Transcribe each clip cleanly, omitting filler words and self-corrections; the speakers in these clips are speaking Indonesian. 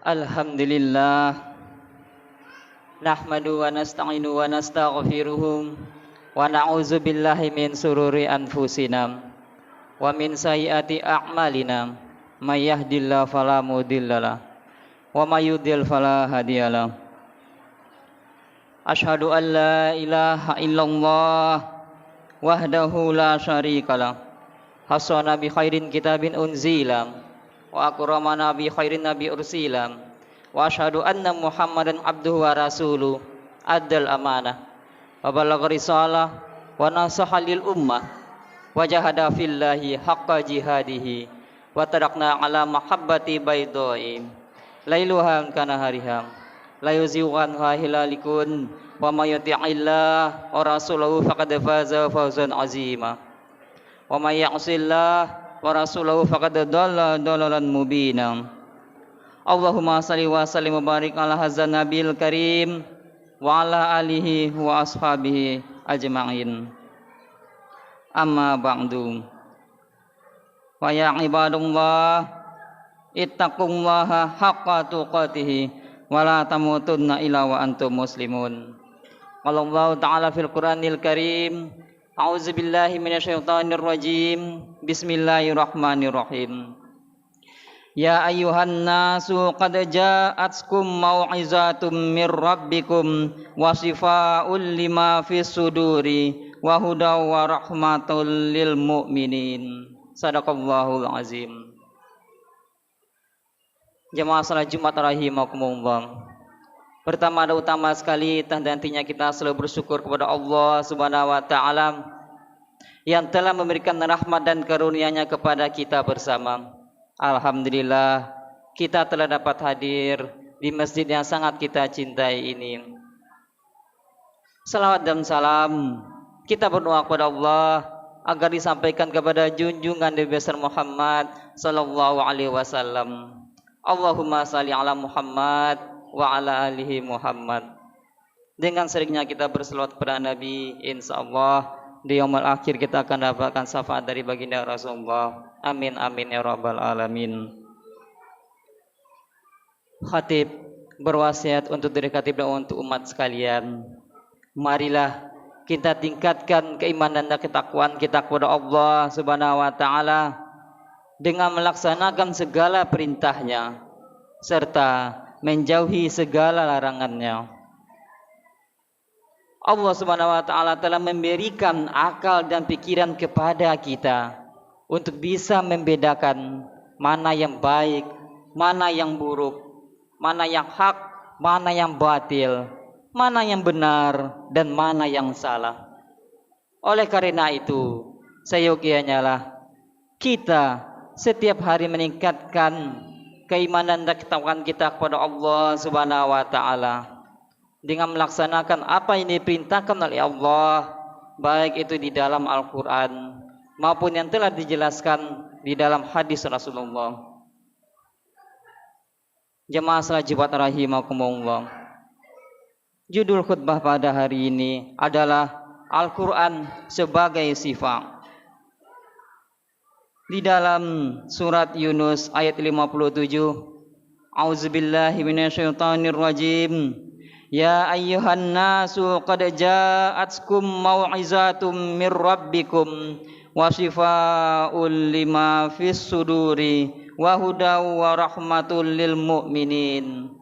Alhamdulillah nahmadu wa nasta'inu wa nastaghfiruhu wa na'udzu billahi min sururi anfusina wa min sayyiati a'malina may yahdihillahu fala mudhillalah wa may yudhlil fala hadiyalah. Asyhadu an la ilaha illallah wahdahu la syarikalah hasana bi khairin kitabin unzila wa akramana bi khairin nabi ursila wa asyhadu anna muhammadan abduhu wa rasuluh addal amanah wa balagha risalah wa nasaha lil ummah wa jahada fillahi haqqa jihadihi wa tarakna ala mahabbati baydai lailuha kana hariha la yuziwan hilalikun wa may yuti'illah wa rasulahu faqad faza fawzan azima wa may ya'sillah wa rasulahu faqad dhalla dhalalan mubina. Allahumma salli wa sallim wa barik ala hadzal nabiyil karim wa ala alihi wa ashabihi ajma'in. Amma ba'du. Wa ya ibadallah ittaqullaha haqqa tuqatih wa la tamutunna illa wa antum muslimun. Qala Allah ta'ala fil Qur'anil Karim, a'udzu billahi minasyaitonir rajim. Bismillahirrahmanirrahim. Ya ayyuhan nasu qad ja'atkum mau'izatum mir rabbikum wa shifaa'un lima fis suduri wa hudaw wa rahmatul lil mu'minin. Shadaqallahul azim. Jemaah salat Jumat rahimakumullah. Pertama dan utama sekali tentunya kita selalu bersyukur kepada Allah Subhanahu wa taala yang telah memberikan rahmat dan karunia-Nya kepada kita bersama. Alhamdulillah kita telah dapat hadir di masjid yang sangat kita cintai ini. Salawat dan salam kita berdoa kepada Allah agar disampaikan kepada junjungan Nabi besar Muhammad sallallahu alaihi wasallam. Allahumma shalli ala Muhammad wa ala alihi Muhammad. Dengan seringnya kita berselawat kepada Nabi, insyaallah di yaumul akhir kita akan dapatkan syafaat dari baginda Rasulullah. Amin amin ya rabbal alamin. Khatib berwasiat untuk diri khatib dan untuk umat sekalian. Marilah kita tingkatkan keimanan dan ketakwaan kita kepada Allah Subhanahu wa taala dengan melaksanakan segala perintahnya serta menjauhi segala larangannya. Allah Subhanahu wa taala telah memberikan akal dan pikiran kepada kita untuk bisa membedakan mana yang baik, mana yang buruk, mana yang hak, mana yang batil, mana yang benar dan mana yang salah. Oleh karena itu, seyogianya lah kita setiap hari meningkatkan keimanan dan ketakwaan kita kepada Allah Subhanahu wa taala dengan melaksanakan apa yang diperintahkan oleh Allah, baik itu di dalam Al-Qur'an maupun yang telah dijelaskan di dalam hadis Rasulullah. Jemaah salat Jumat rahimakumullah. Judul khutbah pada hari ini adalah Al-Qur'an sebagai sifat. Di dalam surat Yunus ayat 57, A'udzubillahi minasyaitonir rajim. Ya ayyuhan nasu qad ja'atkum mau'izatum mir rabbikum wa shifaa'un lima fis suduri wa hudaw wa rahmatul lil mu'minin.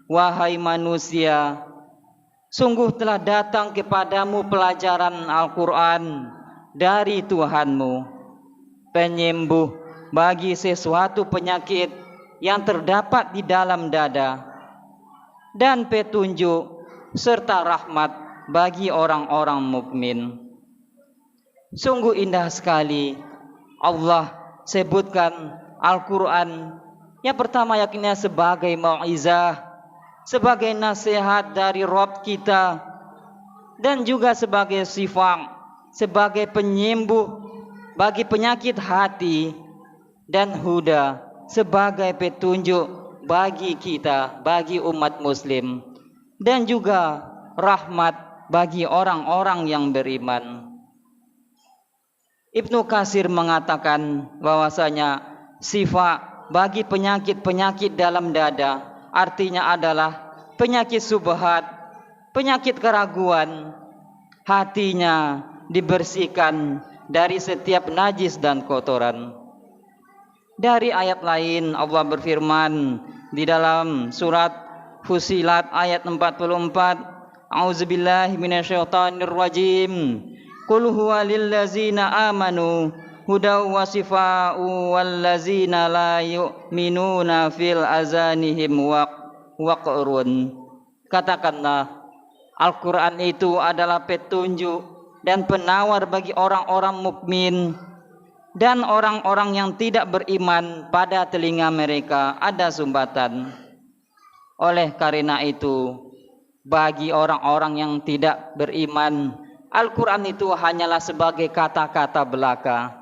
Wahai manusia, sungguh telah datang kepadamu pelajaran Al-Qur'an dari Tuhanmu, penyembuh bagi sesuatu penyakit yang terdapat di dalam dada, dan petunjuk serta rahmat bagi orang-orang mukmin. Sungguh indah sekali Allah sebutkan Al-Quran yang pertama yakinnya sebagai mau'izah, sebagai nasihat dari Rabb kita, dan juga sebagai sifat, sebagai penyembuh bagi penyakit hati, dan huda sebagai petunjuk bagi kita, bagi umat muslim, dan juga rahmat bagi orang-orang yang beriman. Ibnu Katsir mengatakan bahwasanya sifat bagi penyakit-penyakit dalam dada artinya adalah penyakit subhat, penyakit keraguan. Hatinya dibersihkan dari setiap najis dan kotoran. Dari ayat lain Allah berfirman di dalam surat Fussilat ayat 44, A'udzubillahi minasyaitonirrajim. Qul huwa lillazina amanu hudaw wa shifaa'u wallazina la yu'minuna fil azanihim waqrun. Katakanlah, Al-Quran itu adalah petunjuk dan penawar bagi orang-orang mukmin, dan orang-orang yang tidak beriman pada telinga mereka ada sumbatan. Oleh karena itu, bagi orang-orang yang tidak beriman, Al-Quran itu hanyalah sebagai kata-kata belaka.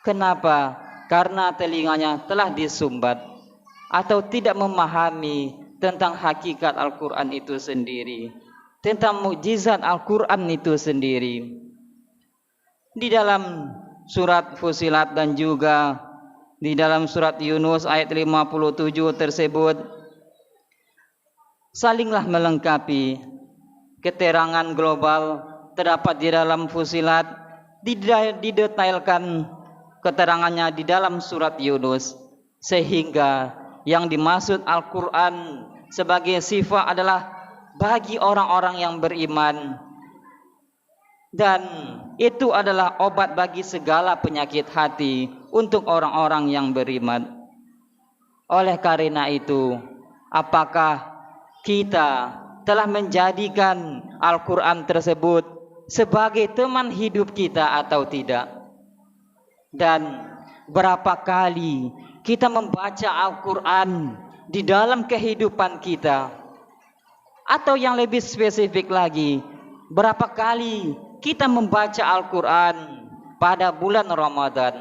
Kenapa? Karena telinganya telah disumbat atau tidak memahami tentang hakikat Al-Quran itu sendiri, tentang mukjizat Al-Quran itu sendiri. Di dalam surat Fussilat dan juga di dalam surat Yunus ayat 57 tersebut salinglah melengkapi. Keterangan global terdapat di dalam Fussilat, didetailkan keterangannya di dalam surat Yunus, sehingga yang dimaksud Al-Quran sebagai sifat adalah bagi orang-orang yang beriman, dan itu adalah obat bagi segala penyakit hati untuk orang-orang yang beriman. Oleh karena itu, apakah kita telah menjadikan Al-Quran tersebut sebagai teman hidup kita atau tidak? Dan berapa kali kita membaca Al-Quran di dalam kehidupan kita? Atau yang lebih spesifik lagi, berapa kali kita membaca Al-Quran pada bulan Ramadan?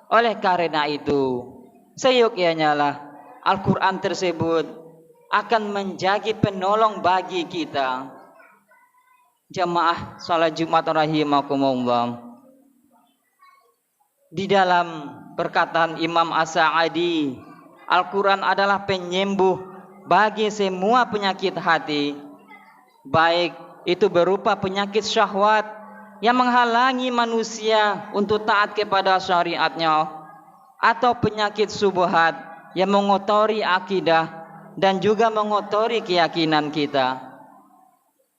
Oleh karena itu, seyogyanya lah Al-Quran tersebut akan menjadi penolong bagi kita. Jamaah salat Jumat rahimakumullah. Di dalam perkataan Imam As-Sa'adi, Al-Quran adalah penyembuh bagi semua penyakit hati, baik itu berupa penyakit syahwat yang menghalangi manusia untuk taat kepada syariatnya, atau penyakit subhat yang mengotori akidah dan juga mengotori keyakinan kita.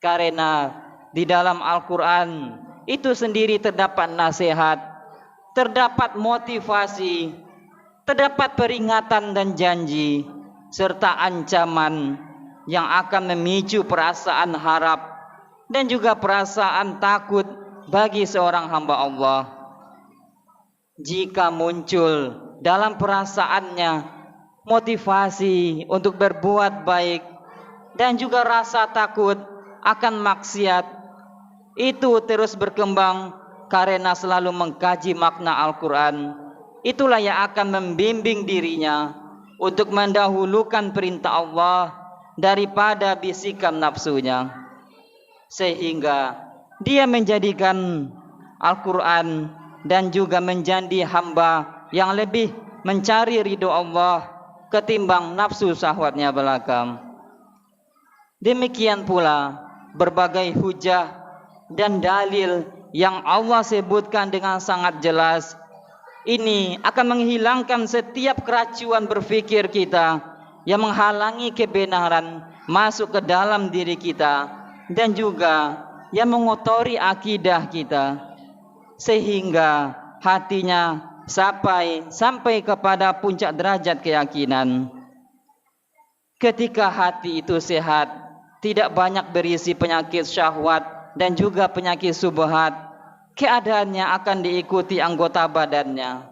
Karena di dalam Al-Quran itu sendiri terdapat nasihat, terdapat motivasi, terdapat peringatan dan janji, serta ancaman yang akan memicu perasaan harap dan juga perasaan takut bagi seorang hamba Allah. Jika muncul dalam perasaannya motivasi untuk berbuat baik dan juga rasa takut akan maksiat, itu terus berkembang karena selalu mengkaji makna Al-Quran. Itulah yang akan membimbing dirinya untuk mendahulukan perintah Allah daripada bisikan nafsunya, sehingga dia menjadikan Al-Quran dan juga menjadi hamba yang lebih mencari ridho Allah ketimbang nafsu syahwatnya belaka. Demikian pula berbagai hujah dan dalil yang Allah sebutkan dengan sangat jelas, ini akan menghilangkan setiap keracuan berpikir kita yang menghalangi kebenaran masuk ke dalam diri kita, dan juga yang mengotori akidah kita, sehingga hatinya sampai kepada puncak derajat keyakinan. Ketika hati itu sehat, tidak banyak berisi penyakit syahwat dan juga penyakit subhat, keadaannya akan diikuti anggota badannya.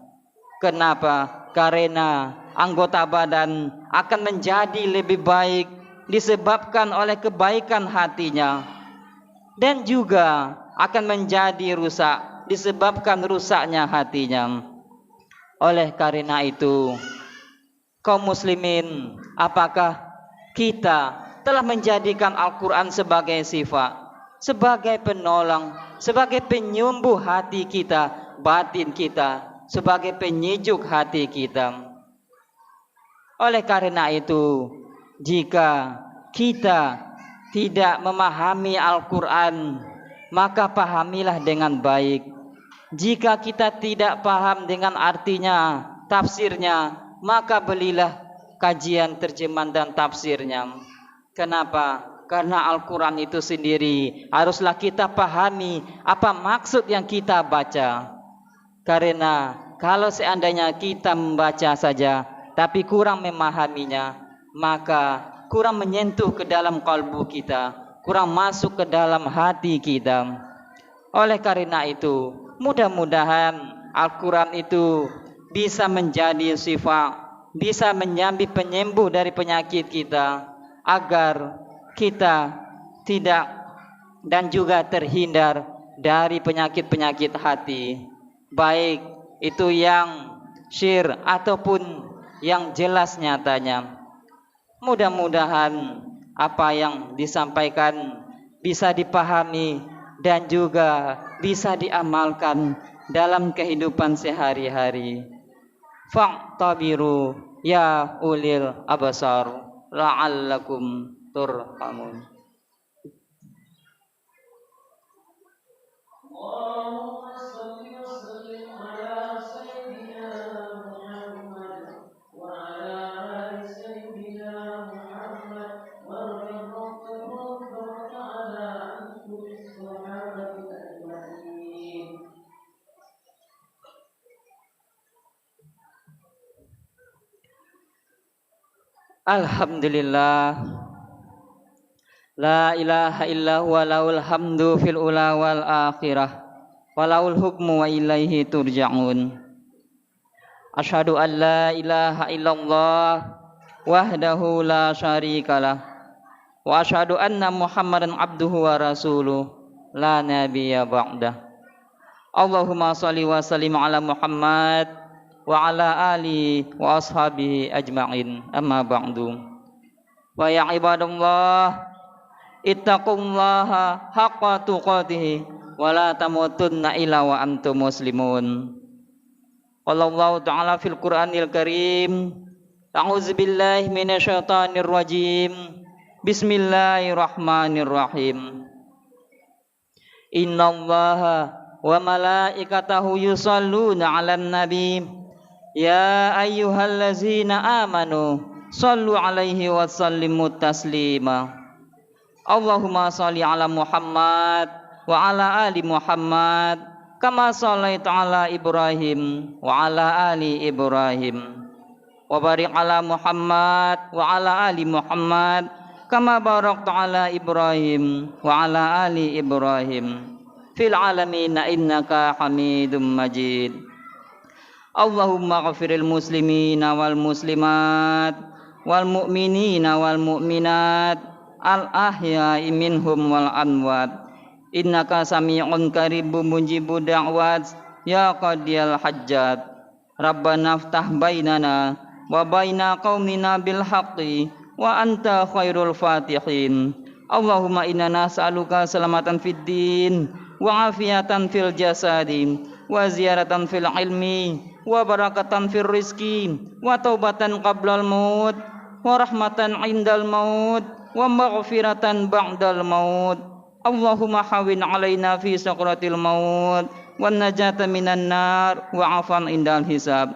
Kenapa? Karena anggota badan akan menjadi lebih baik disebabkan oleh kebaikan hatinya, dan juga akan menjadi rusak disebabkan rusaknya hatinya. Oleh karena itu, kaum muslimin, apakah kita telah menjadikan Al-Quran sebagai sifat, sebagai penolong, sebagai penyembuh hati kita, batin kita, sebagai penyejuk hati kita? Oleh karena itu, Jika kita tidak memahami Al-Quran, maka pahamilah dengan baik. Jika kita tidak paham dengan artinya, tafsirnya, maka belilah kajian terjemahan dan tafsirnya. Kenapa? Karena Al-Quran itu sendiri haruslah kita pahami apa maksud yang kita baca. Karena kalau seandainya kita membaca saja tapi kurang memahaminya, maka kurang menyentuh ke dalam kalbu kita, kurang masuk ke dalam hati kita. Oleh karena itu, mudah-mudahan Al-Quran itu bisa menjadi sifat, bisa menjadi penyembuh dari penyakit kita, agar kita tidak dan juga terhindar dari penyakit-penyakit hati, baik itu yang syir ataupun yang jelas nyatanya. Mudah-mudahan apa yang disampaikan bisa dipahami dan juga bisa diamalkan dalam kehidupan sehari-hari. Fa'tabiru ya ulil absar la'allakum turhamun. Alhamdulillah, la ilaha illa huwa lahul hamdu fil ula wal akhirah, walahul hukmu wa ilaihi turja'un. Asyhadu an la ilaha illallah wahdahu la syarikalah, wa asyhadu anna Muhammadan abduhu wa rasuluh la nabiyya ba'dah. Allahumma shalli wa sallim ala Muhammad wa ala ali wa ashabihi ajma'in, amma ba'du. Wa ya ibadallah, ittaqullaha haqqa tuqatih wa la tamutunna illa wa antum muslimun. Wallahu ta'ala fil Qur'anil Karim, a'udzu billahi minasyaitonir rajim. Bismillahirrahmanirrahim. Innallaha wa malaikatahu yusalluna 'alan nabi. Ya ayyuhallazina amanu sallu alaihi wa sallimu taslima. Allahumma salli ala Muhammad wa ala ali Muhammad kama shallaita ala Ibrahim wa ala ali Ibrahim, wa barik ala Muhammad wa ala ali Muhammad kama barakta ala Ibrahim wa ala ali Ibrahim fil alamin innaka Hamidum Majid. Allahumma ghafiril muslimina wal muslimat wal mu'minina wal mu'minat al ahya'i minhum wal amwat, innaka sami'un qaribun mujibud da'wat ya qadiyal hajjat. Rabbana iftah bainana wa baina qaumina bil haqqi wa anta khairul fatihin. Allahumma inna nas'aluka salamatan fid din wa afiatan fil jasadi wa ziyaratan fil ilmi wa barakatan fil rizki wa taubatan qablal maut wa rahmatan indal maut wa maghfiratan ba'dal maut. Allahumma hawin alaina fi sakratil maut wan najata minan nar wa afan indal hisab.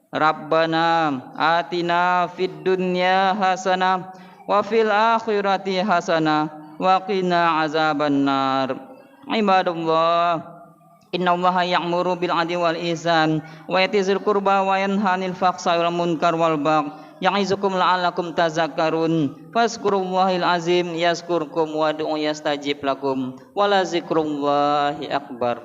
Rabbana atina fid dunya hasanah wa fil akhirati hasanah wa qina azaban nar. Ibadallah, innallaha ya'muru bil 'adli wal ihsan wa yatizil qurba wa yanha 'anil fahsai wal munkar wal baghi ya'izukum la'allakum tazakkarun. Fazkurullahal azim yazkurkum wad'u yastajib lakum wa la zikrullahi akbar.